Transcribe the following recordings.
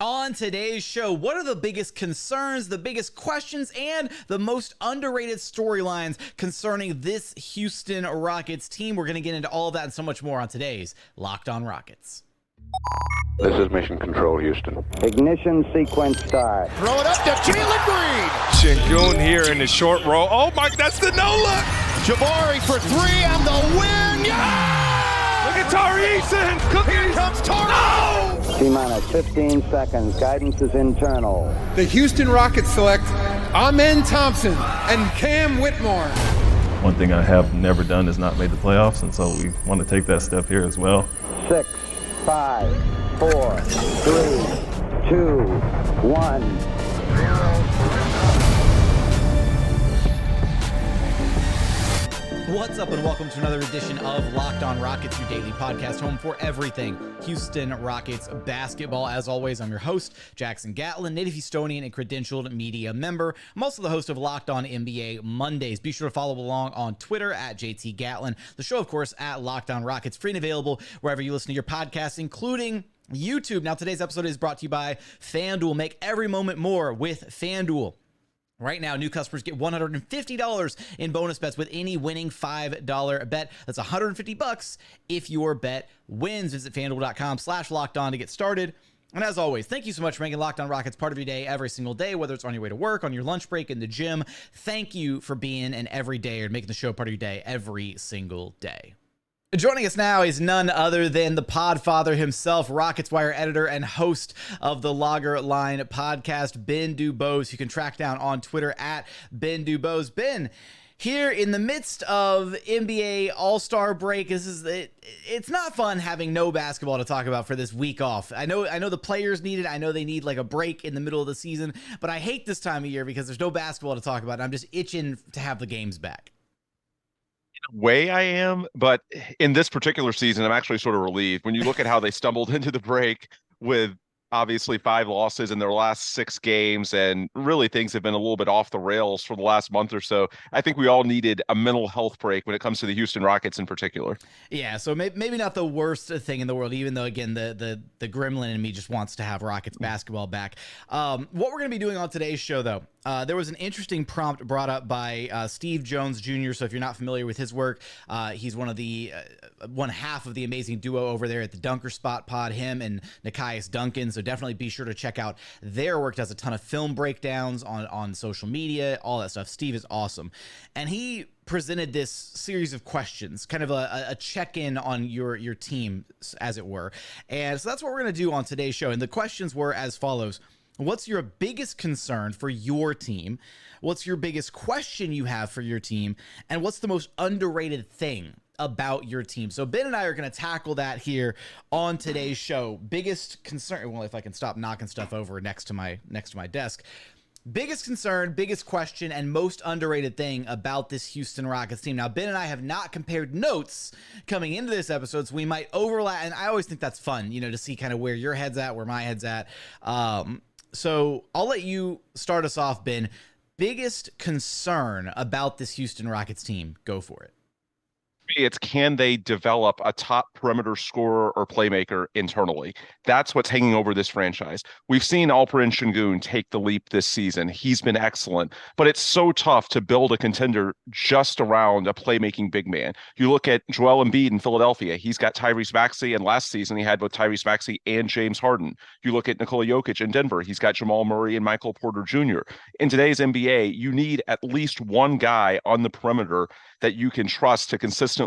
On today's show, what are the biggest concerns, the biggest questions, and the most underrated storylines concerning this Houston Rockets team? We're going to get into all of that and so much more on today's Locked On Rockets. This is Mission Control, Houston. Ignition sequence start. Throw it up to Jalen Green. Sengun here in the short row. Oh, Mike, that's the no-look. Jabari for three and the win. Yeah! Look at Tari Eason. Here comes Tari. Oh! T-minus 15 seconds. Guidance is internal. The Houston Rockets select Thompson and Cam Whitmore. One thing I have never done is not made the playoffs, and so we want to take that step here as well. 6, 5, 4, 3, 2, 1. What's up, and welcome to another edition of Locked On Rockets, your daily podcast home for everything Houston Rockets basketball. As always, I'm your host, Jackson Gatlin, native Houstonian and credentialed media member. I'm also the host of Locked On NBA Mondays. Be sure to follow along on Twitter at JT Gatlin. The show, of course, at Locked On Rockets, free and available wherever you listen to your podcasts, including YouTube. Now, today's episode is brought to you by FanDuel. Make every moment more with FanDuel. Right now, new customers get $150 in bonus bets with any winning $5 bet. That's $150 if your bet wins. Visit FanDuel.com/lockedon to get started. And as always, thank you so much for making Locked On Rockets part of your day every single day, whether it's on your way to work, on your lunch break, in the gym. Thank you for being an everyday or making the show part of your day every single day. Joining us now is none other than the Podfather himself, Rockets Wire editor and host of the Logger Line podcast, Ben DuBose. You can track down on Twitter at Ben DuBose. Ben, here in the midst of NBA All-Star break, it's not fun having no basketball to talk about for this week off. I know the players need it. I know they need like a break in the middle of the season, but I hate this time of year because there's no basketball to talk about, and I'm just itching to have the games back. Way I am, but in this particular season, I'm actually sort of relieved. When you look at how they stumbled into the break with obviously 5 losses in their last 6 games, and really things have been a little bit off the rails for the last month or so. I think we all needed a mental health break when it comes to the Houston Rockets in particular. Yeah, so maybe not the worst thing in the world, even though, again, the gremlin in me just wants to have Rockets basketball back. What we're going to be doing on today's show, though, there was an interesting prompt brought up by Steve Jones Jr. So if you're not familiar with his work, he's one half of the amazing duo over there at the Dunker Spot Pod, him and Nikias Duncan. So definitely be sure to check out their work. Does a ton of film breakdowns on social media, all that stuff. Steve is awesome. And he presented this series of questions, kind of a check-in on your team, as it were. And so that's what we're going to do on today's show. And the questions were as follows. What's your biggest concern for your team? What's your biggest question you have for your team? And what's the most underrated thing about your team? So Ben and I are going to tackle that here on today's show. Biggest concern, well, if I can stop knocking stuff over next to my desk. Biggest concern, biggest question, and most underrated thing about this Houston Rockets team. Now, Ben and I have not compared notes coming into this episode, so we might overlap, and I always think that's fun, to see kind of where your head's at, where my head's at. So I'll let you start us off, Ben. Biggest concern about this Houston Rockets team? Go for it. It's can they develop a top perimeter scorer or playmaker internally? That's what's hanging over this franchise. We've seen Alperen Sengun take the leap this season. He's been excellent, but it's so tough to build a contender just around a playmaking big man. You look at Joel Embiid in Philadelphia. He's got Tyrese Maxey, and last season he had both Tyrese Maxey and James Harden. You look at Nikola Jokic in Denver. He's got Jamal Murray and Michael Porter Jr. In today's NBA, you need at least one guy on the perimeter that you can trust to consistently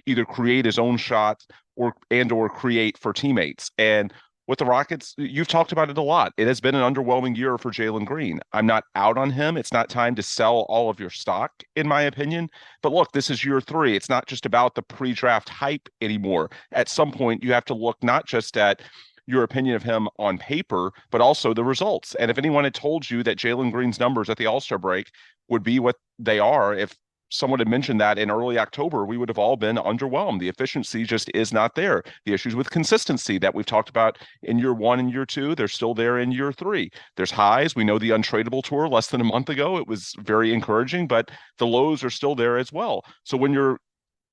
either create his own shot or create for teammates. And with the Rockets, you've talked about it a lot. It has been an underwhelming year for Jalen Green. I'm not out on him. It's not time to sell all of your stock, in my opinion. But look, this is year 3. It's not just about the pre-draft hype anymore. At some point, you have to look not just at your opinion of him on paper, but also the results. And if anyone had told you that Jalen Green's numbers at the All-Star break would be what they are, if someone had mentioned that in early October, we would have all been underwhelmed. The efficiency just is not there. The issues with consistency that we've talked about in year 1 and year 2, they're still there in year 3. There's highs. We know the untradeable tour less than a month ago. It was very encouraging, but the lows are still there as well. So when you're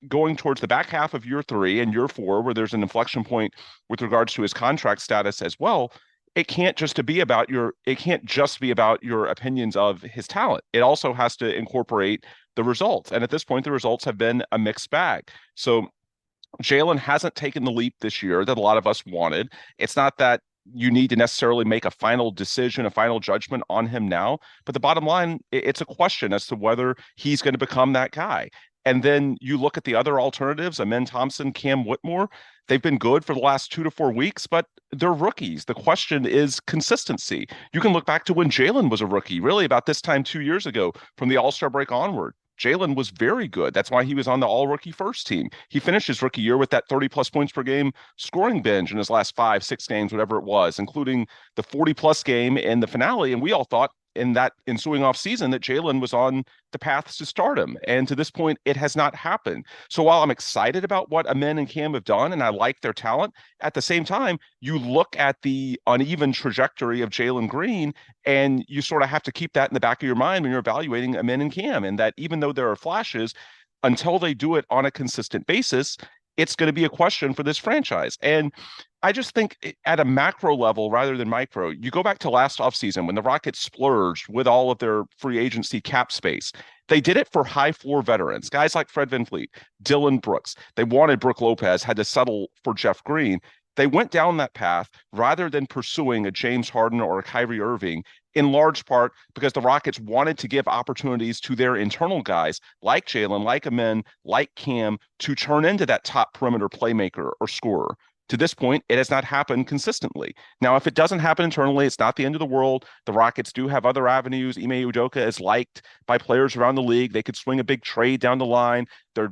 going towards the back half of year 3 and year 4, where there's an inflection point with regards to his contract status as well, it can't just be about your opinions of his talent. It also has to incorporate the results. And at this point, the results have been a mixed bag. So Jalen hasn't taken the leap this year that a lot of us wanted. It's not that you need to necessarily make a final decision, a final judgment on him now. But the bottom line, it's a question as to whether he's going to become that guy. And then you look at the other alternatives, Amen Thompson, Cam Whitmore. They've been good for the last 2 to 4 weeks, but they're rookies. The question is consistency. You can look back to when Jalen was a rookie, really about this time 2 years ago, from the All-Star break onward. Jalen was very good. That's why he was on the all-rookie first team. He finished his rookie year with that 30-plus points per game scoring binge in his last 5-6 games, whatever it was, including the 40-plus game in the finale. And we all thought in that ensuing off season that Jalen was on the path to stardom. And to this point, it has not happened. So while I'm excited about what Amen and Cam have done, and I like their talent, at the same time, you look at the uneven trajectory of Jalen Green, and you sort of have to keep that in the back of your mind when you're evaluating Amen and Cam. And that even though there are flashes, until they do it on a consistent basis, it's going to be a question for this franchise. And I just think at a macro level rather than micro, you go back to last offseason when the Rockets splurged with all of their free agency cap space. They did it for high floor veterans, guys like Fred VanVleet, Dillon Brooks. They wanted Brook Lopez, had to settle for Jeff Green. They went down that path rather than pursuing a James Harden or a Kyrie Irving, in large part because the Rockets wanted to give opportunities to their internal guys like Jalen, like Amen, like Cam, to turn into that top perimeter playmaker or scorer. To this point, it has not happened consistently. Now, if it doesn't happen internally, it's not the end of the world. The Rockets do have other avenues. Ime Udoka is liked by players around the league. They could swing a big trade down the line. Their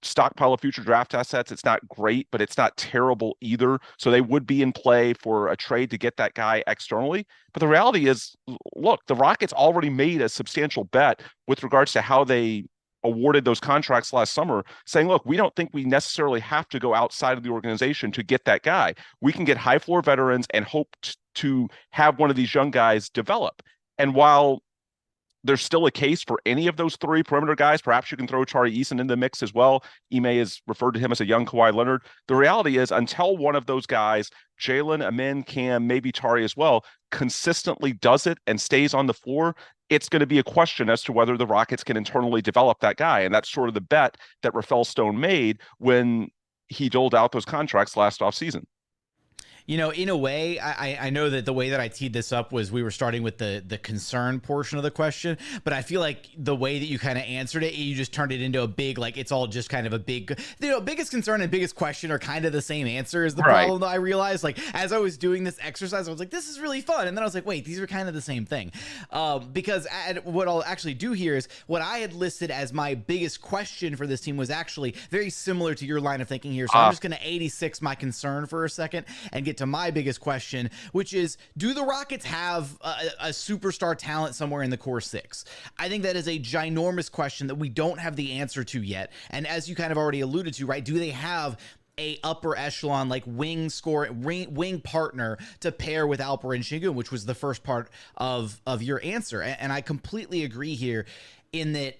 stockpile of future draft assets, it's not great, but it's not terrible either. So they would be in play for a trade to get that guy externally. But the reality is, look, the Rockets already made a substantial bet with regards to how they awarded those contracts last summer, saying, look, we don't think we necessarily have to go outside of the organization to get that guy. We can get high floor veterans and hope to have one of these young guys develop. And while there's still a case for any of those three perimeter guys, perhaps you can throw Tari Eason in the mix as well. Ime has referred to him as a young Kawhi Leonard. The reality is, until one of those guys, Jalen, Amen, Cam, maybe Tari as well, consistently does it and stays on the floor, it's going to be a question as to whether the Rockets can internally develop that guy. And that's sort of the bet that Rafael Stone made when he doled out those contracts last offseason. You know, in a way, I know that the way that I teed this up was we were starting with the concern portion of the question, but I feel like the way that you kind of answered it, you just turned it into a big, like, it's all just kind of a big, biggest concern and biggest question are kind of the same answer is the problem that I realized. Like, as I was doing this exercise, I was like, this is really fun. And then I was like, wait, these are kind of the same thing. Because what I'll actually do here is what I had listed as my biggest question for this team was actually very similar to your line of thinking here. So I'm just going to 86 my concern for a second and get to my biggest question, which is, do the Rockets have a superstar talent somewhere in the core six? I think that is a ginormous question that we don't have the answer to yet. And as you kind of already alluded to, right, do they have a upper echelon like wing partner to pair with Alperen Sengun, which was the first part of your answer? And I completely agree here in that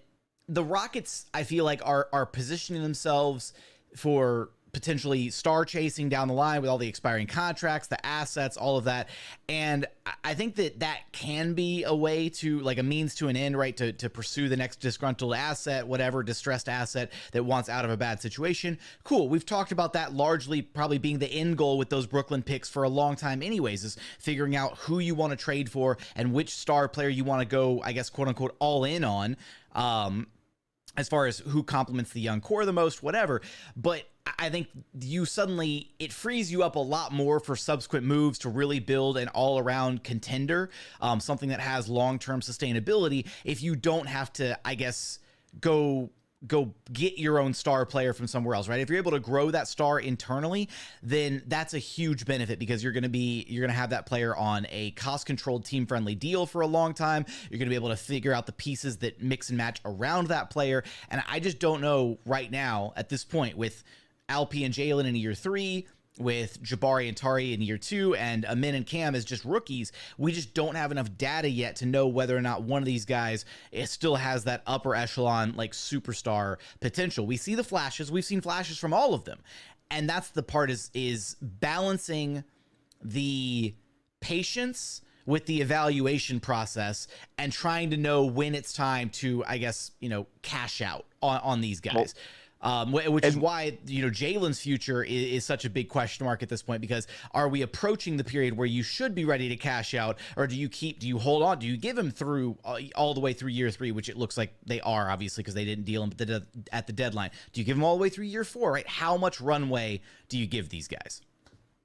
the Rockets, I feel like, are positioning themselves for potentially star chasing down the line with all the expiring contracts, the assets, all of that. And I think that can be a way to, like, a means to an end, right? To pursue the next disgruntled asset, whatever distressed asset that wants out of a bad situation. Cool. We've talked about that largely probably being the end goal with those Brooklyn picks for a long time anyways, is figuring out who you want to trade for and which star player you want to go, I guess, quote unquote, all in on. As far as who complements the young core the most, whatever. But I think it frees you up a lot more for subsequent moves to really build an all-around contender, something that has long-term sustainability, if you don't have to, I guess, go get your own star player from somewhere else, right? If you're able to grow that star internally, then that's a huge benefit because you're going to have that player on a cost-controlled, team-friendly deal for a long time. You're going to be able to figure out the pieces that mix and match around that player. And I just don't know right now at this point with Alpi and Jalen in year 3, with Jabari and Tari in year 2, and Amen and Cam as just rookies, we just don't have enough data yet to know whether or not one of these guys still has that upper echelon, like, superstar potential. We see the flashes. We've seen flashes from all of them. And that's the part is balancing the patience with the evaluation process and trying to know when it's time to, I guess, cash out on these guys. Which is why, Jalen's future is such a big question mark at this point, because are we approaching the period where you should be ready to cash out, or do you hold on? Do you give him through all the way through year 3, which it looks like they are, obviously, because they didn't deal him at the deadline. Do you give him all the way through year 4, right? How much runway do you give these guys?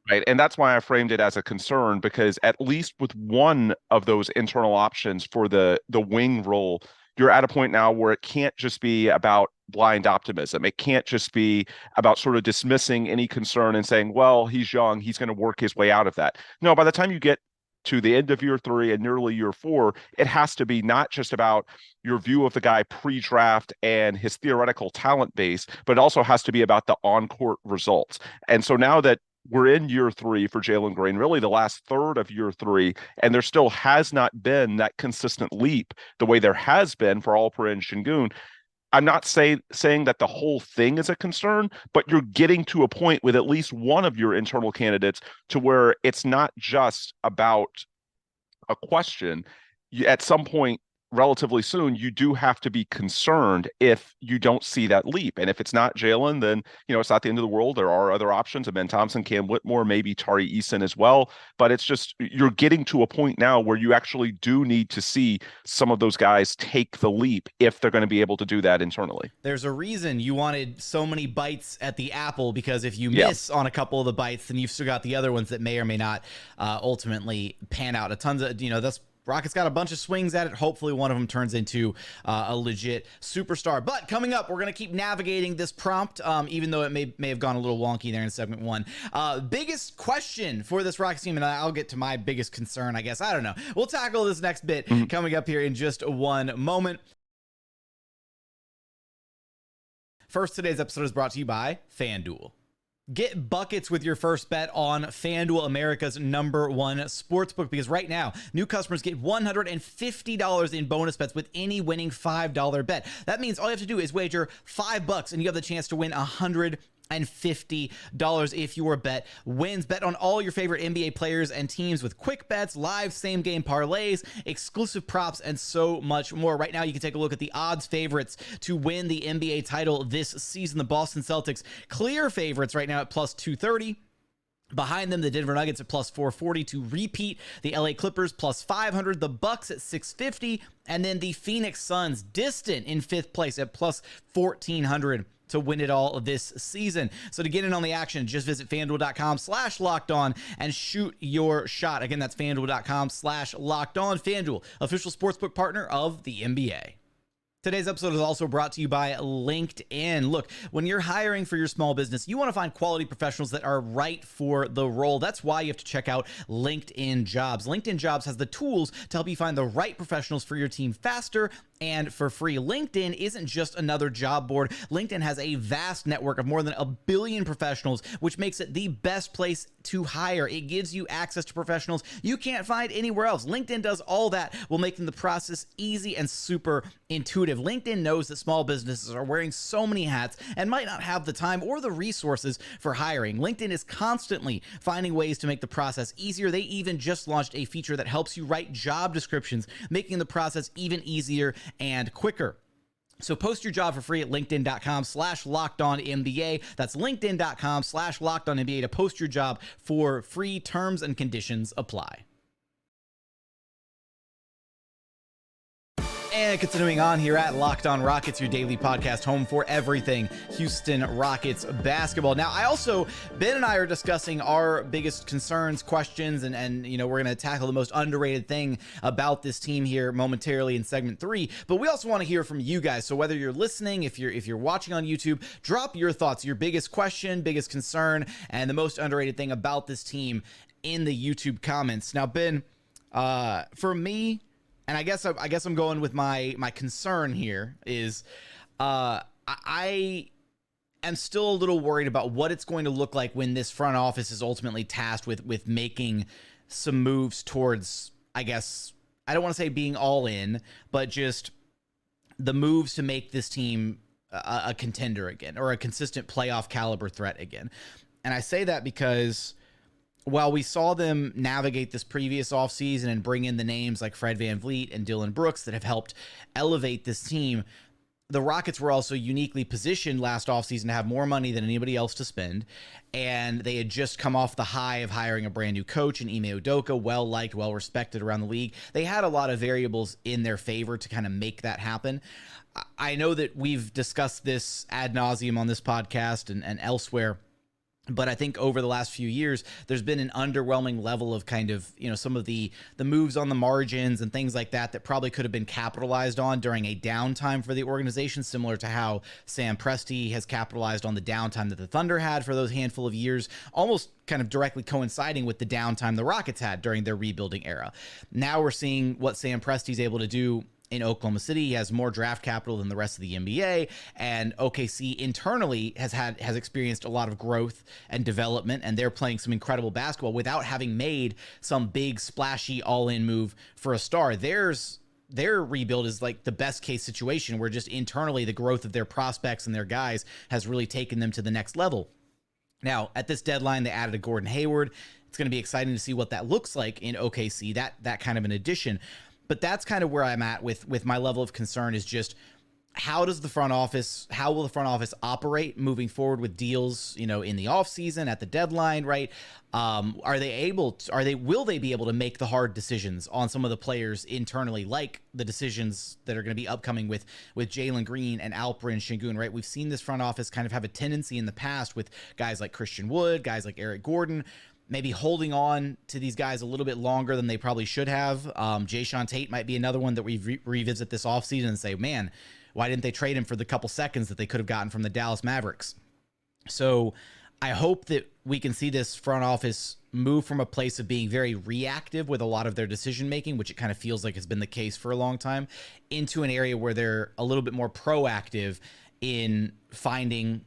Right. And that's why I framed it as a concern, because at least with one of those internal options for the wing role, you're at a point now where it can't just be about blind optimism. It can't just be about sort of dismissing any concern and saying, well, he's young, he's going to work his way out of that. No, by the time you get to the end of year 3 and nearly year 4, it has to be not just about your view of the guy pre-draft and his theoretical talent base, but it also has to be about the on-court results. And so now that we're in year 3 for Jalen Green, really the last third of year 3, and there still has not been that consistent leap the way there has been for Alperen Sengun. I'm not saying that the whole thing is a concern, but you're getting to a point with at least one of your internal candidates to where it's not just about a question. At some point, relatively soon, you do have to be concerned if you don't see that leap. And if it's not Jalen, then, it's not the end of the world. There are other options. Ben Thompson, Cam Whitmore, maybe Tari Eason as well. But it's just, you're getting to a point now where you actually do need to see some of those guys take the leap if they're going to be able to do that internally. There's a reason you wanted so many bites at the apple, because if you miss on a couple of the bites, then you've still got the other ones that may or may not ultimately pan out. That's Rockets got a bunch of swings at it. Hopefully one of them turns into a legit superstar. But coming up, we're going to keep navigating this prompt, even though it may have gone a little wonky there in segment 1. Biggest question for this Rockets team, and I'll get to my biggest concern, I guess. I don't know. We'll tackle this next bit coming up here in just one moment. First, today's episode is brought to you by FanDuel. Get buckets with your first bet on FanDuel, America's #1 sportsbook, because right now, new customers get $150 in bonus bets with any winning $5 bet. That means all you have to do is wager $5 and you have the chance to win $150 if your bet wins. Bet on all your favorite NBA players and teams with quick bets, live same-game parlays, exclusive props, and so much more. Right now, you can take a look at the odds favorites to win the NBA title this season. The Boston Celtics, clear favorites right now at plus 230. Behind them, the Denver Nuggets at plus 440 to repeat. The LA Clippers plus 500. The Bucks at 650. And then the Phoenix Suns distant in 5th place at plus 1400 to win it all this season. So to get in on the action, just visit FanDuel.com/lockedon and shoot your shot. Again, that's FanDuel.com/lockedon. FanDuel, official sportsbook partner of the NBA. Today's episode is also brought to you by LinkedIn. Look, when you're hiring for your small business, you want to find quality professionals that are right for the role. That's why you have to check out LinkedIn Jobs. LinkedIn Jobs has the tools to help you find the right professionals for your team faster and for free. LinkedIn isn't just another job board. LinkedIn has a vast network of more than 1 billion professionals, which makes it the best place to hire. It gives you access to professionals you can't find anywhere else. LinkedIn does all that while making the process easy and super intuitive. LinkedIn knows that small businesses are wearing so many hats and might not have the time or the resources for hiring. LinkedIn is constantly finding ways to make the process easier. They even just launched a feature that helps you write job descriptions, making the process even easier and quicker. So post your job for free at linkedin.com/lockedonnba. That's linkedin.com/lockedonnba to post your job for free. Terms and conditions apply. And continuing on here at Locked On Rockets, your daily podcast home for everything Houston Rockets basketball. Now, Ben and I are discussing our biggest concerns, questions, and we're going to tackle the most underrated thing about this team here momentarily in segment 3. But we also want to hear from you guys. So whether you're listening, if you're watching on YouTube, drop your thoughts, your biggest question, biggest concern, and the most underrated thing about this team in the YouTube comments. Now, Ben, for me, and I guess I'm going with my concern here is I am still a little worried about what it's going to look like when this front office is ultimately tasked with making some moves towards, I guess, I don't want to say being all in, but just the moves to make this team a contender again, or a consistent playoff caliber threat again. And I say that because while we saw them navigate this previous offseason and bring in the names like Fred VanVleet and Dillon Brooks that have helped elevate this team, the Rockets were also uniquely positioned last offseason to have more money than anybody else to spend. And they had just come off the high of hiring a brand new coach in Ime Udoka, well-liked, well-respected around the league. They had a lot of variables in their favor to kind of make that happen. I know that we've discussed this ad nauseum on this podcast and elsewhere, but I think over the last few years, there's been an underwhelming level of kind of, some of the moves on the margins and things like that probably could have been capitalized on during a downtime for the organization, similar to how Sam Presti has capitalized on the downtime that the Thunder had for those handful of years, almost kind of directly coinciding with the downtime the Rockets had during their rebuilding era. Now we're seeing what Sam Presti's able to do in Oklahoma City. He has more draft capital than the rest of the NBA, and OKC internally has experienced a lot of growth and development, and they're playing some incredible basketball without having made some big splashy all-in move for a star. Their rebuild is like the best case situation where just internally the growth of their prospects and their guys has really taken them to the next level. Now, at this deadline, they added a Gordon Hayward. It's going to be exciting to see what that looks like in OKC, that kind of an addition. But that's kind of where I'm at with my level of concern, is just how will the front office operate moving forward with deals, in the offseason, at the deadline, right? Will they be able to make the hard decisions on some of the players internally, like the decisions that are going to be upcoming with Jalen Green and Alperen Sengun, right? We've seen this front office kind of have a tendency in the past with guys like Christian Wood, guys like Eric Gordon, maybe holding on to these guys a little bit longer than they probably should have. Jae'Sean Tate might be another one that we revisit this offseason and say, man, why didn't they trade him for the couple seconds that they could have gotten from the Dallas Mavericks? So I hope that we can see this front office move from a place of being very reactive with a lot of their decision-making, which it kind of feels like has been the case for a long time, into an area where they're a little bit more proactive in finding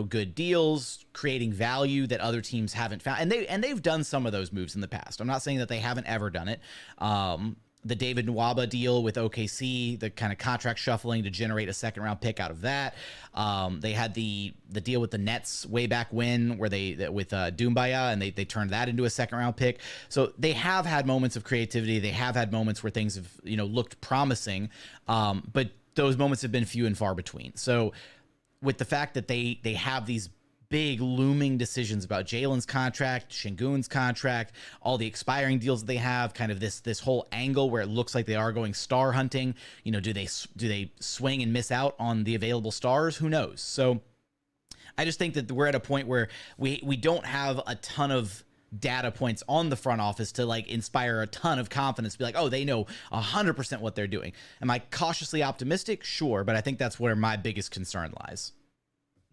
good deals, creating value that other teams haven't found. And they've done some of those moves in the past. I'm not saying that they haven't ever done it. The David Nwaba deal with OKC, the kind of contract shuffling to generate a second round pick out of that. They had the deal with the Nets way back when, where with Doumbaya, and they turned that into a second round pick. So they have had moments of creativity. They have had moments where things have, looked promising. But those moments have been few and far between. So with the fact that they have these big looming decisions about Jalen's contract, Sengun's contract, all the expiring deals that they have, kind of this whole angle where it looks like they are going star hunting. Do they swing and miss out on the available stars? Who knows? So I just think that we're at a point where we don't have a ton of data points on the front office to inspire a ton of confidence, be like, oh, they know 100% what they're doing. Am I cautiously optimistic? Sure. But I think that's where my biggest concern lies.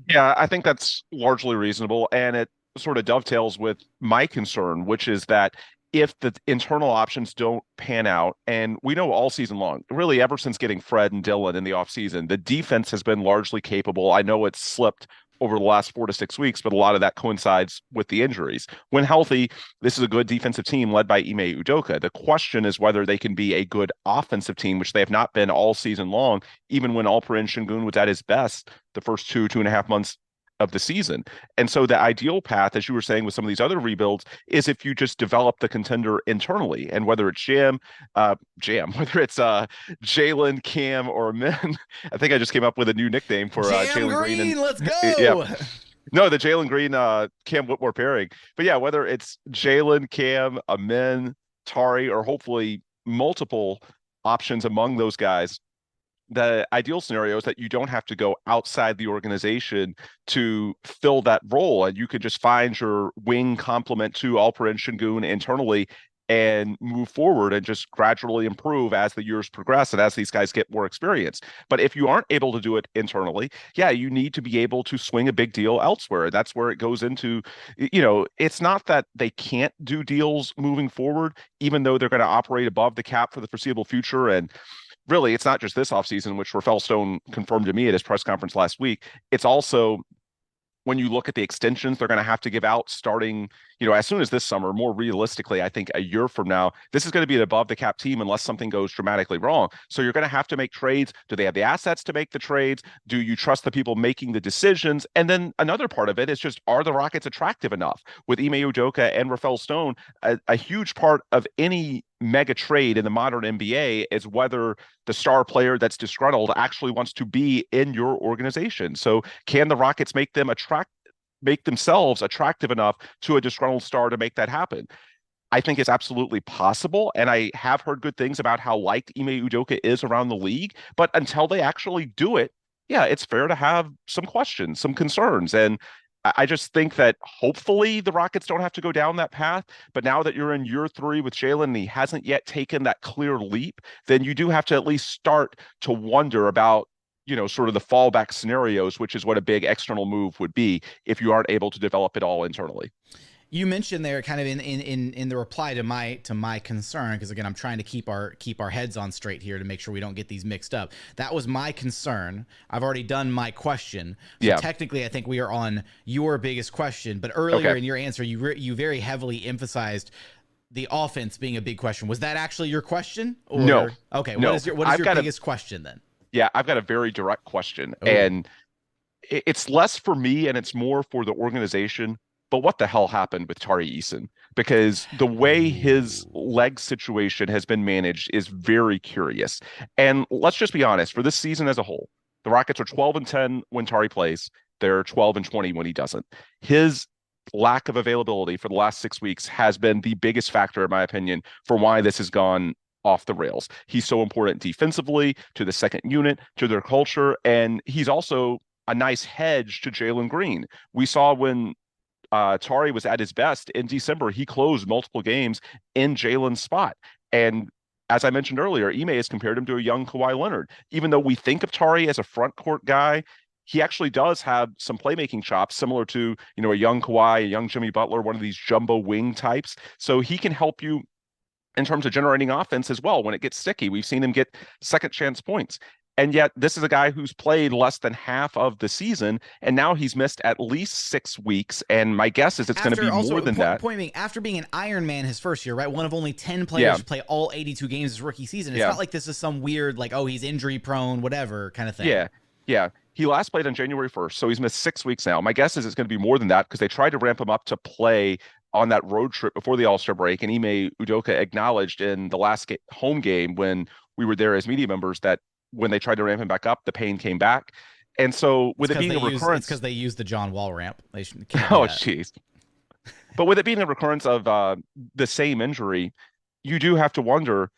Yeah, I think that's largely reasonable. And it sort of dovetails with my concern, which is that if the internal options don't pan out, and we know all season long, really ever since getting Fred and Dillon in the offseason, the defense has been largely capable. I know it's slipped over the last 4 to 6 weeks, but a lot of that coincides with the injuries. When healthy, this is a good defensive team led by Ime Udoka. The question is whether they can be a good offensive team, which they have not been all season long, even when Alperen Sengun was at his best the first 2.5 months of the season. And so the ideal path, as you were saying with some of these other rebuilds, is if you just develop the contender internally, and whether it's whether it's Jalen, Cam, or Min. I think I just came up with a new nickname for Jalen Green. Let's go. Yeah. No, the Jalen Green, Cam Whitmore pairing. But yeah, whether it's Jalen, Cam, Min, Tari, or hopefully multiple options among those guys, the ideal scenario is that you don't have to go outside the organization to fill that role, and you could just find your wing complement to Alperen Sengun internally and move forward and just gradually improve as the years progress and as these guys get more experience. But if you aren't able to do it internally, yeah, you need to be able to swing a big deal elsewhere. That's where it goes into, it's not that they can't do deals moving forward, even though they're going to operate above the cap for the foreseeable future. And really, it's not just this offseason, which Rafael Stone confirmed to me at his press conference last week. It's also when you look at the extensions they're going to have to give out starting, as soon as this summer, more realistically, I think a year from now, this is going to be an above the cap team unless something goes dramatically wrong. So you're going to have to make trades. Do they have the assets to make the trades? Do you trust the people making the decisions? And then another part of it is just, are the Rockets attractive enough? With Ime Udoka and Rafael Stone, a huge part of any mega trade in the modern NBA is whether the star player that's disgruntled actually wants to be in your organization. So can the Rockets make themselves attractive enough to a disgruntled star to make that happen? I think it's absolutely possible, and I have heard good things about how liked Ime Udoka is around the league, but until they actually do it, yeah, it's fair to have some questions, some concerns, and I just think that hopefully the Rockets don't have to go down that path. But now that you're in year 3 with Jalen and he hasn't yet taken that clear leap, then you do have to at least start to wonder about, sort of the fallback scenarios, which is what a big external move would be if you aren't able to develop it all internally. You mentioned there kind of in the reply to my concern, because again, I'm trying to keep our heads on straight here to make sure we don't get these mixed up. That was my concern. I've already done my question. So technically, I think we are on your biggest question. But earlier in your answer, you very heavily emphasized the offense being a big question. Was that actually your question? Or? No. Okay. No. What is your biggest question then? Yeah, I've got a very direct question, and it's less for me and it's more for the organization. But what the hell happened with Tari Eason? Because the way his leg situation has been managed is very curious. And let's just be honest, for this season as a whole, the Rockets are 12-10 when Tari plays. They're 12-20 when he doesn't. His lack of availability for the last 6 weeks has been the biggest factor, in my opinion, for why this has gone off the rails. He's so important defensively to the second unit, to their culture, and he's also a nice hedge to Jalen Green. We saw when Tari was at his best in December, he closed multiple games in Jalen's spot. And as I mentioned earlier, Ime has compared him to a young Kawhi Leonard. Even though we think of Tari as a front court guy, he actually does have some playmaking chops similar to, a young Kawhi, a young Jimmy Butler, one of these jumbo wing types. So he can help you in terms of generating offense as well when it gets sticky. We've seen him get second chance points. And yet this is a guy who's played less than half of the season, and now he's missed at least 6 weeks. And my guess is it's going to be more than that. Point being, after being an Iron Man his first year, right? One of only 10 players to play all 82 games his rookie season. It's not like this is some weird, like, oh, he's injury prone, whatever kind of thing. Yeah. He last played on January 1st, so he's missed 6 weeks now. My guess is it's going to be more than that because they tried to ramp him up to play on that road trip before the All-Star break. And Ime Udoka acknowledged in the last home game when we were there as media members that when they tried to ramp him back up, the pain came back. And so with it being a recurrence, it's because they used the John Wall ramp. They jeez. But with it being a recurrence of the same injury, you do have to wonder,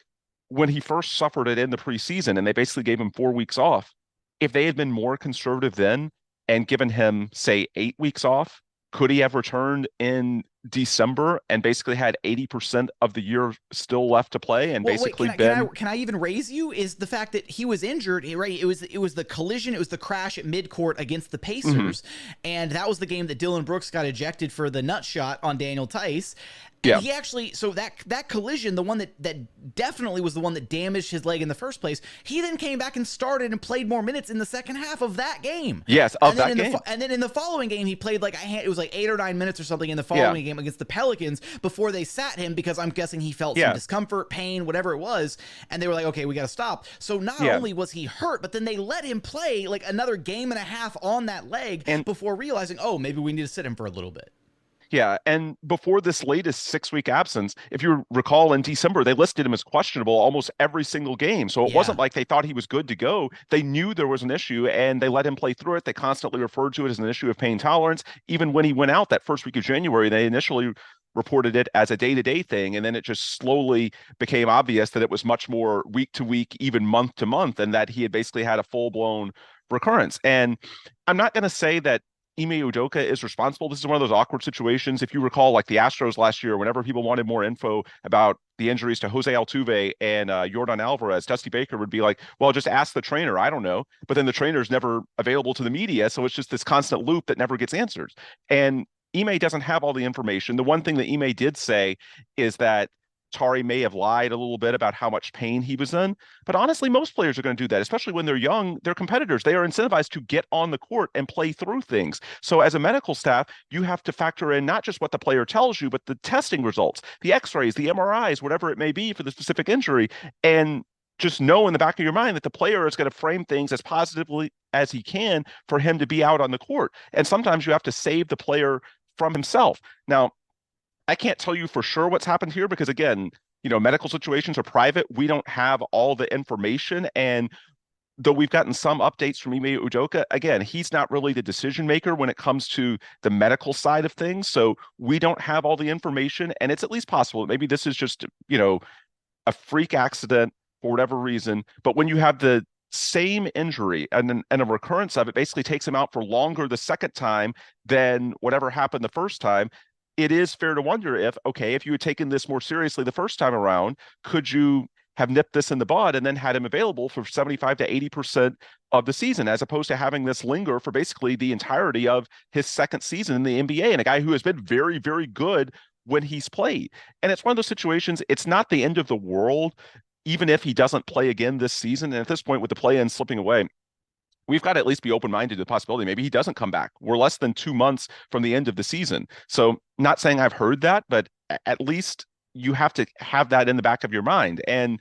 when he first suffered it in the preseason and they basically gave him 4 weeks off, if they had been more conservative then and given him, say, 8 weeks off, could he have returned in December and basically had 80% of the year still left to play and can I even raise you is the fact that he was injured, right? It was the collision, it was the crash at midcourt against the Pacers, and that was the game that Dillon Brooks got ejected for the nut shot on Daniel Tice. And he actually, so that collision, the one that definitely was the one that damaged his leg in the first place, he then came back and started and played more minutes in the second half of that game. Yes, of that game. And then in the following game, he played it was like 8 or 9 minutes or something in the following game against the Pelicans before they sat him because I'm guessing he felt some discomfort, pain, whatever it was. And they were like, okay, we got to stop. So not only was he hurt, but then they let him play like another game and a half on that leg before realizing, oh, maybe we need to sit him for a little bit. Yeah, and before this latest 6-week absence, if you recall in December, they listed him as questionable almost every single game. So it wasn't like they thought he was good to go. They knew there was an issue and they let him play through it. They constantly referred to it as an issue of pain tolerance. Even when he went out that first week of January, they initially reported it as a day-to-day thing, and then it just slowly became obvious that it was much more week to week, even month to month, and that he had basically had a full-blown recurrence. And I'm not going to say that Ime Udoka is responsible. This is one of those awkward situations. If you recall, like the Astros last year, whenever people wanted more info about the injuries to Jose Altuve and Yordan Alvarez, Dusty Baker would be like, well, just ask the trainer. I don't know. But then the trainer's never available to the media. So it's just this constant loop that never gets answered. And Ime doesn't have all the information. The one thing that Ime did say is that Tari may have lied a little bit about how much pain he was in, but honestly, most players are going to do that, especially when they're young. They're competitors. They are incentivized to get on the court and play through things. So as a medical staff, you have to factor in not just what the player tells you, but the testing results, the x-rays, the MRIs, whatever it may be for the specific injury. And just know in the back of your mind that the player is going to frame things as positively as he can for him to be out on the court. And sometimes you have to save the player from himself. Now, I can't tell you for sure what's happened here because, again, medical situations are private. We don't have all the information. And though we've gotten some updates from Ime Udoka, again, he's not really the decision maker when it comes to the medical side of things. So we don't have all the information. And it's at least possible. Maybe this is just, a freak accident for whatever reason. But when you have the same injury and a recurrence of it basically takes him out for longer the second time than whatever happened the first time, it is fair to wonder if you had taken this more seriously the first time around, could you have nipped this in the bud and then had him available for 75 to 80% of the season, as opposed to having this linger for basically the entirety of his second season in the NBA, and a guy who has been very, very good when he's played. And it's one of those situations, it's not the end of the world, even if he doesn't play again this season. And at this point, with the play-in slipping away, we've got to at least be open-minded to the possibility. Maybe he doesn't come back. We're less than 2 months from the end of the season. So not saying I've heard that, but at least you have to have that in the back of your mind. And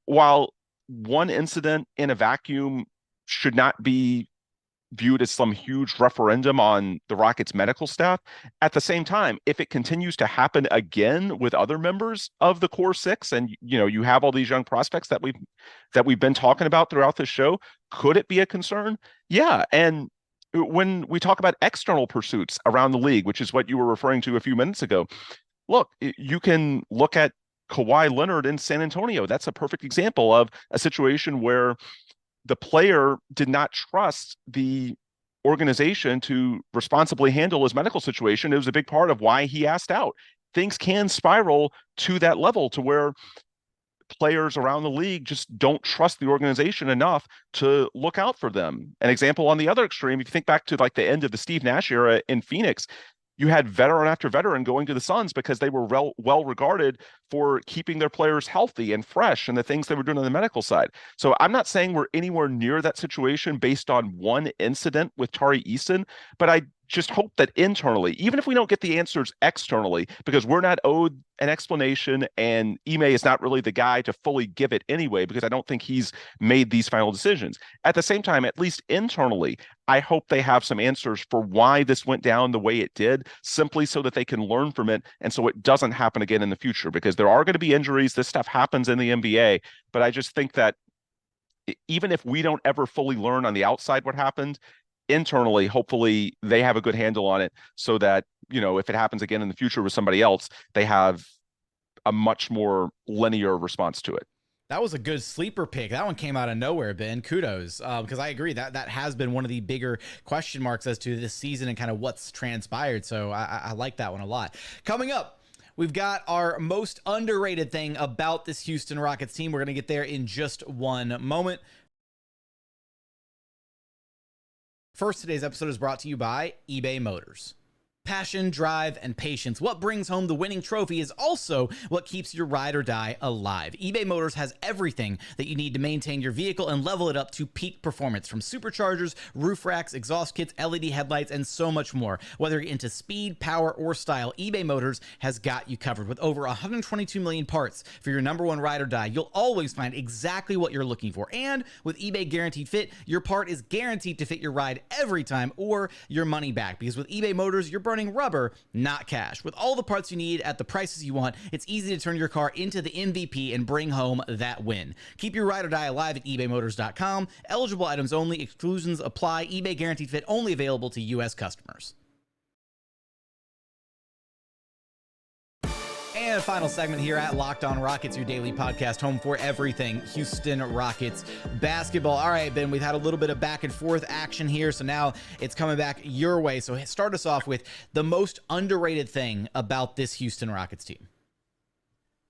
while one incident in a vacuum should not be viewed as some huge referendum on the Rockets medical staff, at the same time, if it continues to happen again with other members of the core six, and you have all these young prospects that we've been talking about throughout this show, could it be a concern? Yeah. And when we talk about external pursuits around the league, which is what you were referring to a few minutes ago, look, you can look at Kawhi Leonard in San Antonio. That's a perfect example of a situation where the player did not trust the organization to responsibly handle his medical situation. It was a big part of why he asked out. Things can spiral to that level to where players around the league just don't trust the organization enough to look out for them. An example on the other extreme, if you think back to like the end of the Steve Nash era in Phoenix, you had veteran after veteran going to the Suns because they were well regarded for keeping their players healthy and fresh and the things they were doing on the medical side. So I'm not saying we're anywhere near that situation based on one incident with Tari Eason, but I just hope that internally, even if we don't get the answers externally, because we're not owed an explanation and Ime is not really the guy to fully give it anyway, because I don't think he's made these final decisions. At the same time, at least internally, I hope they have some answers for why this went down the way it did, simply so that they can learn from it and so it doesn't happen again in the future, because there are going to be injuries. This stuff happens in the NBA, but I just think that even if we don't ever fully learn on the outside what happened, internally, hopefully they have a good handle on it so that, if it happens again in the future with somebody else, they have a much more linear response to it. That was a good sleeper pick. That one came out of nowhere, Ben. Kudos. Because I agree that has been one of the bigger question marks as to this season and kind of what's transpired. So I like that one a lot. Coming up, we've got our most underrated thing about this Houston Rockets team. We're going to get there in just one moment. First, today's episode is brought to you by eBay Motors. Passion, drive, and patience. What brings home the winning trophy is also what keeps your ride or die alive. eBay Motors has everything that you need to maintain your vehicle and level it up to peak performance, from superchargers, roof racks, exhaust kits, LED headlights, and so much more. Whether you're into speed, power, or style, eBay Motors has got you covered. With over 122 million parts for your number one ride or die, you'll always find exactly what you're looking for. And with eBay Guaranteed Fit, your part is guaranteed to fit your ride every time or your money back. Because with eBay Motors, you're burning rubber, not cash. With all the parts you need at the prices you want, it's easy to turn your car into the MVP and bring home that win. Keep your ride or die alive at ebaymotors.com. Eligible items only. Exclusions apply. eBay Guaranteed Fit only available to U.S. customers. And final segment here at Locked On Rockets, your daily podcast, home for everything Houston Rockets basketball. All right, Ben, we've had a little bit of back and forth action here, so now it's coming back your way. So start us off with the most underrated thing about this Houston Rockets team.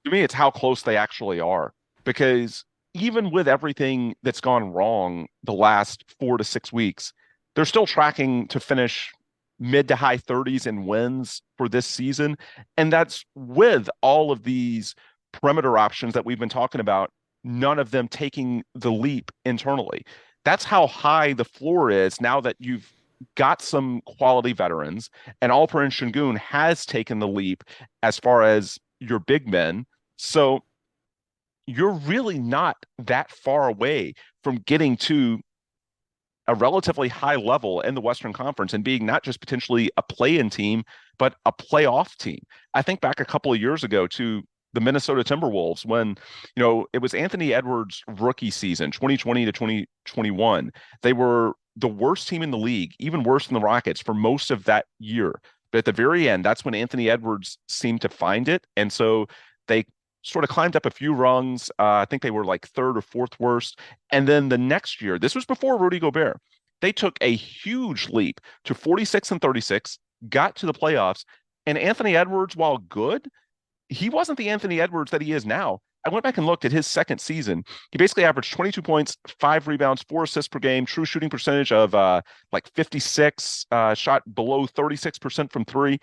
To me, it's how close they actually are, because even with everything that's gone wrong the last 4 to 6 weeks, they're still tracking to finish mid to high 30s in wins for this season. And that's with all of these perimeter options that we've been talking about, none of them taking the leap internally. That's how high the floor is now that you've got some quality veterans, and Alperen Sengun has taken the leap as far as your big men. So you're really not that far away from getting to a relatively high level in the Western Conference and being not just potentially a play-in team, but a playoff team. I think back a couple of years ago to the Minnesota Timberwolves when, it was Anthony Edwards' rookie season, 2020 to 2021. They were the worst team in the league, even worse than the Rockets for most of that year. But at the very end, that's when Anthony Edwards seemed to find it. And so they sort of climbed up a few rungs. I think they were like third or fourth worst. And then the next year, this was before Rudy Gobert, they took a huge leap to 46-36, got to the playoffs. And Anthony Edwards, while good, he wasn't the Anthony Edwards that he is now. I went back and looked at his second season. He basically averaged 22 points, 5 rebounds, 4 assists per game, true shooting percentage of like 56, shot below 36% from three.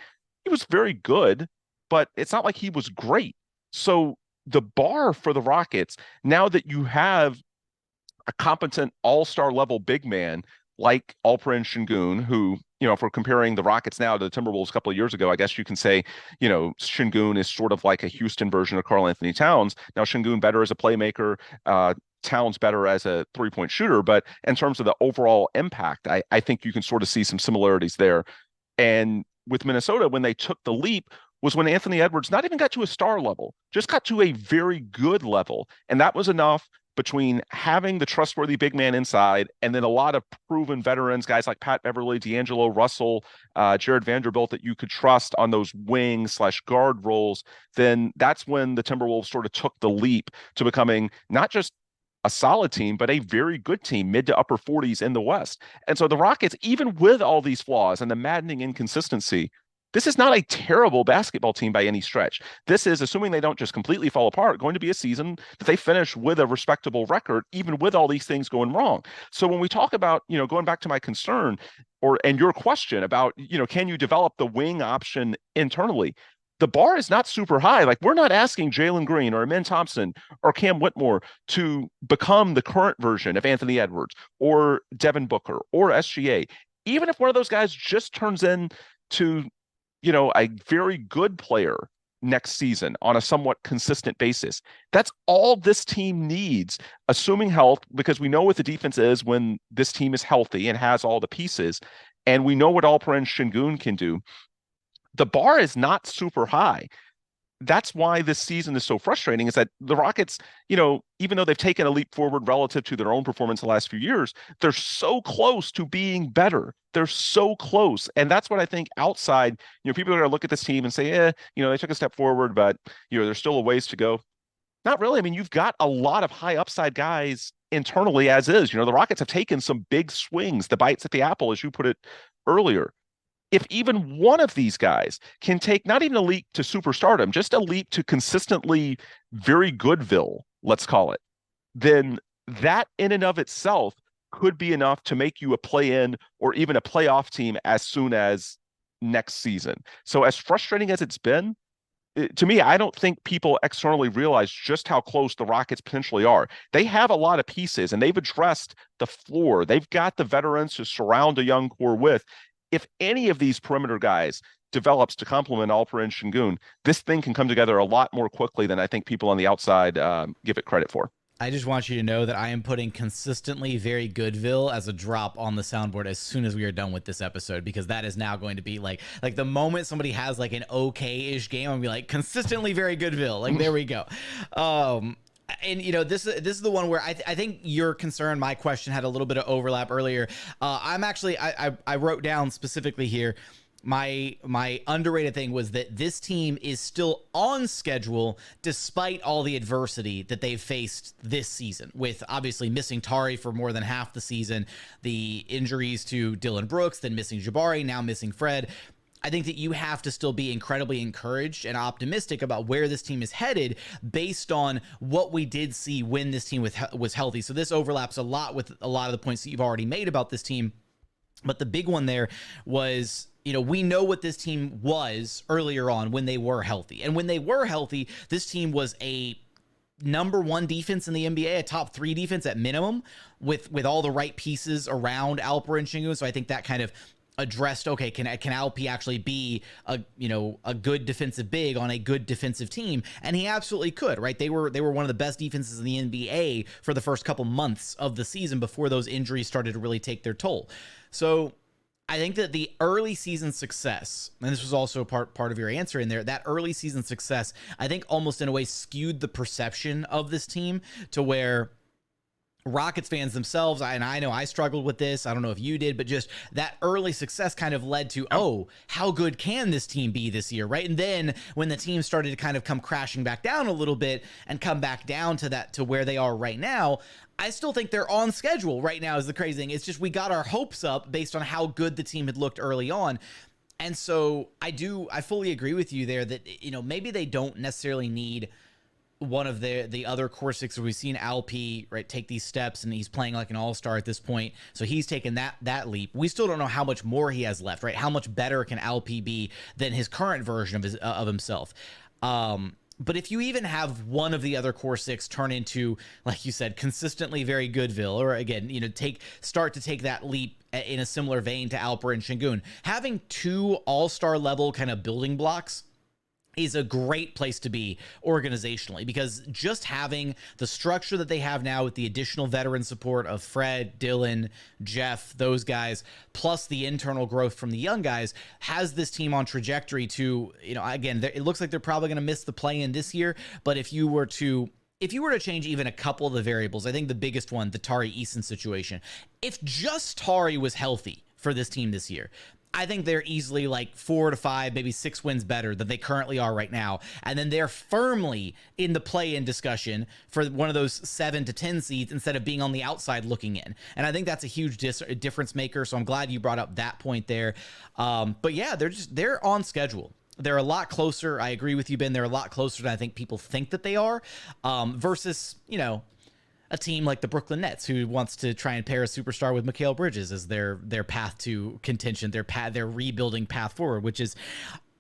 He was very good, but it's not like he was great. So the bar for the Rockets, now that you have a competent all-star level big man like Alperen Sengun, who, if we're comparing the Rockets now to the Timberwolves a couple of years ago, I guess you can say, Sengun is sort of like a Houston version of Karl Anthony Towns. Now Sengun better as a playmaker, Towns better as a three-point shooter, but in terms of the overall impact, I think you can sort of see some similarities there. And with Minnesota, when they took the leap, was when Anthony Edwards not even got to a star level, just got to a very good level. And that was enough between having the trustworthy big man inside and then a lot of proven veterans, guys like Pat Beverly, D'Angelo Russell, Jared Vanderbilt that you could trust on those wing/guard roles. Then that's when the Timberwolves sort of took the leap to becoming not just a solid team, but a very good team, mid to upper 40s in the West. And so the Rockets, even with all these flaws and the maddening inconsistency, this is not a terrible basketball team by any stretch. This is, assuming they don't just completely fall apart, going to be a season that they finish with a respectable record, even with all these things going wrong. So when we talk about, going back to my concern and your question about, can you develop the wing option internally? The bar is not super high. Like, we're not asking Jalen Green or Amen Thompson or Cam Whitmore to become the current version of Anthony Edwards or Devin Booker or SGA. Even if one of those guys just turns into a very good player next season on a somewhat consistent basis. That's all this team needs, assuming health, because we know what the defense is when this team is healthy and has all the pieces. And we know what Alperen Sengun can do. The bar is not super high. That's why this season is so frustrating, is that the Rockets, even though they've taken a leap forward relative to their own performance the last few years, they're so close to being better. They're so close. And that's what I think outside, people are going to look at this team and say, they took a step forward, but, there's still a ways to go. Not really. I mean, you've got a lot of high upside guys internally as is. The Rockets have taken some big swings, the bites at the apple, as you put it earlier. If even one of these guys can take not even a leap to superstardom, just a leap to consistently very goodville, let's call it, then that in and of itself could be enough to make you a play-in or even a playoff team as soon as next season. So as frustrating as it's been, to me, I don't think people externally realize just how close the Rockets potentially are. They have a lot of pieces and they've addressed the floor. They've got the veterans to surround a young core with. If any of these perimeter guys develops to complement Alperen Sengun, this thing can come together a lot more quickly than I think people on the outside give it credit for. I just want you to know that I am putting consistently very goodville as a drop on the soundboard as soon as we are done with this episode, because that is now going to be like the moment somebody has like an okay-ish game, I'm gonna be like, consistently very goodville. Like, there we go. And this is the one where I think your concern, my question, had a little bit of overlap earlier. I wrote down specifically here, my underrated thing was that this team is still on schedule despite all the adversity that they've faced this season, with obviously missing Tari for more than half the season, the injuries to Dillon Brooks, then missing Jabari, now missing Fred. I think that you have to still be incredibly encouraged and optimistic about where this team is headed based on what we did see when this team was healthy. So this overlaps a lot with a lot of the points that you've already made about this team. But the big one there was, we know what this team was earlier on when they were healthy. And when they were healthy, this team was a number 1 defense in the NBA, a top 3 defense at minimum, with all the right pieces around Alperen Sengun. So I think that kind of addressed, okay, can Alp actually be a good defensive big on a good defensive team? And he absolutely could, right? They were one of the best defenses in the NBA for the first couple months of the season before those injuries started to really take their toll. So I think that the early season success, and this was also part of your answer in there, that early season success, I think almost in a way skewed the perception of this team to where Rockets fans themselves, and I know I struggled with this, I don't know if you did, but just that early success kind of led to, how good can this team be this year, right? And then when the team started to kind of come crashing back down a little bit and come back down to where they are right now, I still think they're on schedule right now is the crazy thing. It's just we got our hopes up based on how good the team had looked early on. And so I fully agree with you there that, maybe they don't necessarily need one of the other core sixers. We've seen Alp, right, take these steps, and he's playing like an all-star at this point. So he's taken that leap. We still don't know how much more he has left, right? How much better can Alp be than his current version of himself? But if you even have one of the other core 6 turn into, like you said, consistently very goodville, or again, start to take that leap in a similar vein to Alperen Sengun, having 2 all-star level kind of building blocks is a great place to be organizationally, because just having the structure that they have now with the additional veteran support of Fred, Dillon, Jeff, those guys, plus the internal growth from the young guys, has this team on trajectory to, again, it looks like they're probably going to miss the play-in this year, but if you were to change even a couple of the variables, I think the biggest one, the Tari Eason situation, if just Tari was healthy for this team this year, I think they're easily like 4 to 5, maybe 6 wins better than they currently are right now. And then they're firmly in the play-in discussion for one of those 7 to 10 seeds instead of being on the outside looking in. And I think that's a huge difference maker. So I'm glad you brought up that point there. But yeah, they're on schedule. They're a lot closer. I agree with you, Ben. They're a lot closer than I think people think that they are, versus, a team like the Brooklyn Nets, who wants to try and pair a superstar with Mikal Bridges as their path to contention, their rebuilding path forward, which is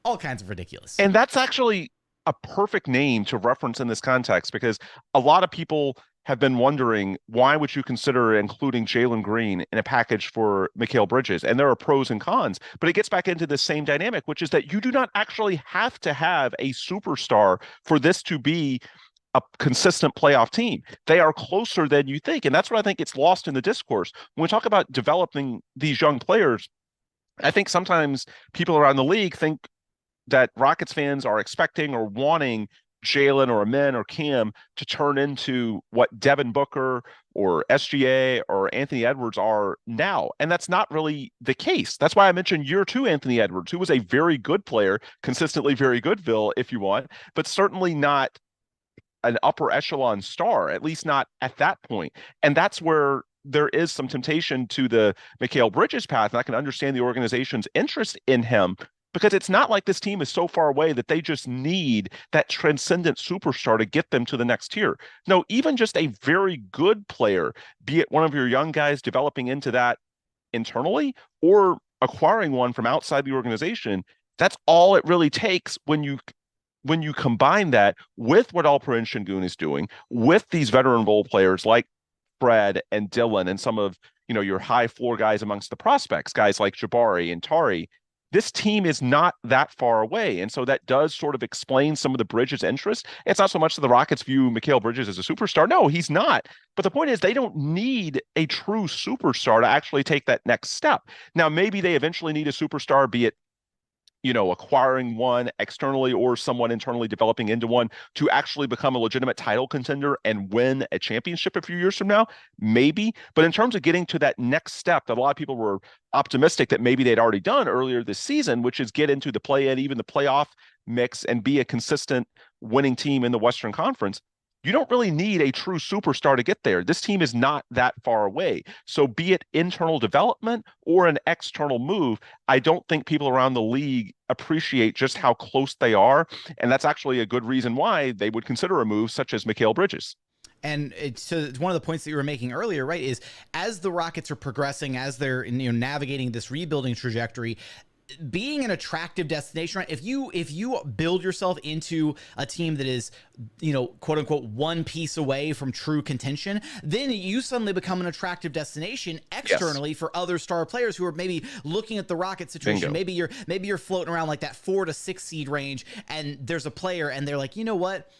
all kinds of ridiculous. And that's actually a perfect name to reference in this context, because a lot of people have been wondering, why would you consider including Jalen Green in a package for Mikal Bridges? And there are pros and cons, but it gets back into the same dynamic, which is that you do not actually have to have a superstar for this to be a consistent playoff team. They are closer than you think. And that's what I think gets lost in the discourse. When we talk about developing these young players, I think sometimes people around the league think that Rockets fans are expecting or wanting Jalen or Amen or Cam to turn into what Devin Booker or SGA or Anthony Edwards are now. And that's not really the case. That's why I mentioned year 2 Anthony Edwards, who was a very good player, consistently very goodville, if you want, but certainly not an upper echelon star, at least not at that point. And that's where there is some temptation to the Mikal Bridges path. And I can understand the organization's interest in him, because it's not like this team is so far away that they just need that transcendent superstar to get them to the next tier. No, even just a very good player, be it one of your young guys developing into that internally or acquiring one from outside the organization, that's all it really takes when you combine that with what Alperen Sengun is doing, with these veteran role players like Fred and Dillon and some of, your high floor guys amongst the prospects, guys like Jabari and Tari. This team is not that far away. And so that does sort of explain some of the Bridges' interest. It's not so much that the Rockets view Mikal Bridges as a superstar. No, he's not. But the point is, they don't need a true superstar to actually take that next step. Now, maybe they eventually need a superstar, be it acquiring one externally or someone internally developing into one to actually become a legitimate title contender and win a championship a few years from now, maybe. But in terms of getting to that next step that a lot of people were optimistic that maybe they'd already done earlier this season, which is get into the play-in, even the playoff mix, and be a consistent winning team in the Western Conference, you don't really need a true superstar to get there. This team is not that far away. So be it internal development or an external move, I don't think people around the league appreciate just how close they are. And that's actually a good reason why they would consider a move such as Mikal Bridges. And it's one of the points that you were making earlier, right, is as the Rockets are progressing, as they're navigating this rebuilding trajectory, being an attractive destination, right? If you build yourself into a team that is, quote unquote, one piece away from true contention, then you suddenly become an attractive destination externally for other star players who are maybe looking at the Rocket situation. Bingo. Maybe you're floating around like that 4 to 6 seed range, and there's a player and they're like, you know what?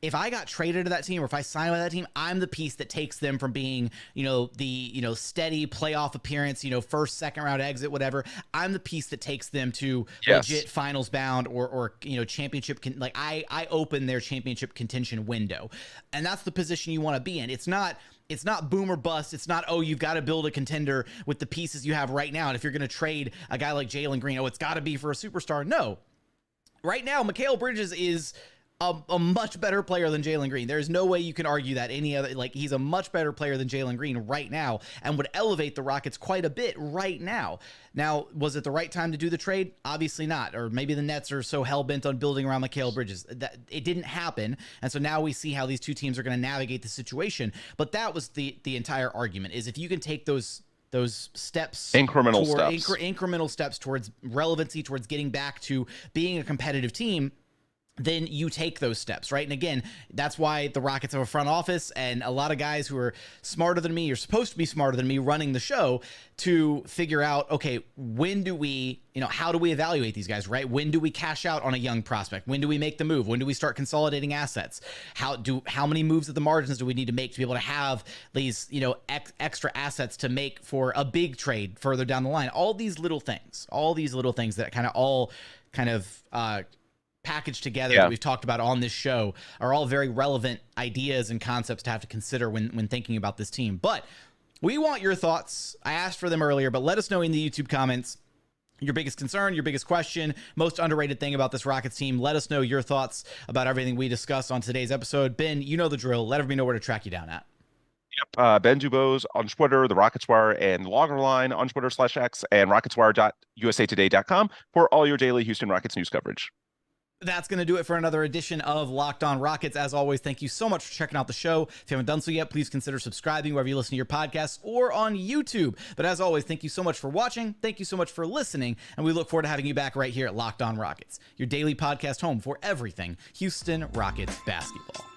If I got traded to that team, or if I signed with that team, I'm the piece that takes them from being, the steady playoff appearance, first, second round exit, whatever. I'm the piece that takes them to legit finals bound or championship. I open their championship contention window, and that's the position you want to be in. It's not boom or bust. It's not, you've got to build a contender with the pieces you have right now. And if you're going to trade a guy like Jalen Green, it's got to be for a superstar. No, right now, Mikal Bridges is a much better player than Jalen Green. There's no way you can argue that he's a much better player than Jalen Green right now, and would elevate the Rockets quite a bit right now. Now, was it the right time to do the trade? Obviously not. Or maybe the Nets are so hell-bent on building around Mikal Bridges that it didn't happen. And so now we see how these two teams are going to navigate the situation. But that was the entire argument, is if you can take those steps, incremental steps towards relevancy, towards getting back to being a competitive team, then you take those steps, right? And again, that's why the Rockets have a front office and a lot of guys who are smarter than me, or supposed to be smarter than me, running the show to figure out, okay, when do we, how do we evaluate these guys, right? When do we cash out on a young prospect? When do we make the move? When do we start consolidating assets? How many moves at the margins do we need to make to be able to have these, extra assets to make for a big trade further down the line? All these little things that kind of packaged together that we've talked about on this show are all very relevant ideas and concepts to have to consider when thinking about this team. But we want your thoughts. I asked for them earlier, but let us know in the YouTube comments your biggest concern, your biggest question, most underrated thing about this Rockets team. Let us know your thoughts about everything we discussed on today's episode. Ben, you know the drill. Let everybody know where to track you down at. Yep. Ben DuBose on Twitter, the Rockets Wire, and Loggerline on Twitter/X, and rocketswire.usatoday.com for all your daily Houston Rockets news coverage. That's going to do it for another edition of Locked On Rockets. As always, thank you so much for checking out the show. If you haven't done so yet, please consider subscribing wherever you listen to your podcasts or on YouTube. But as always, thank you so much for watching. Thank you so much for listening. And we look forward to having you back right here at Locked On Rockets, your daily podcast home for everything Houston Rockets basketball.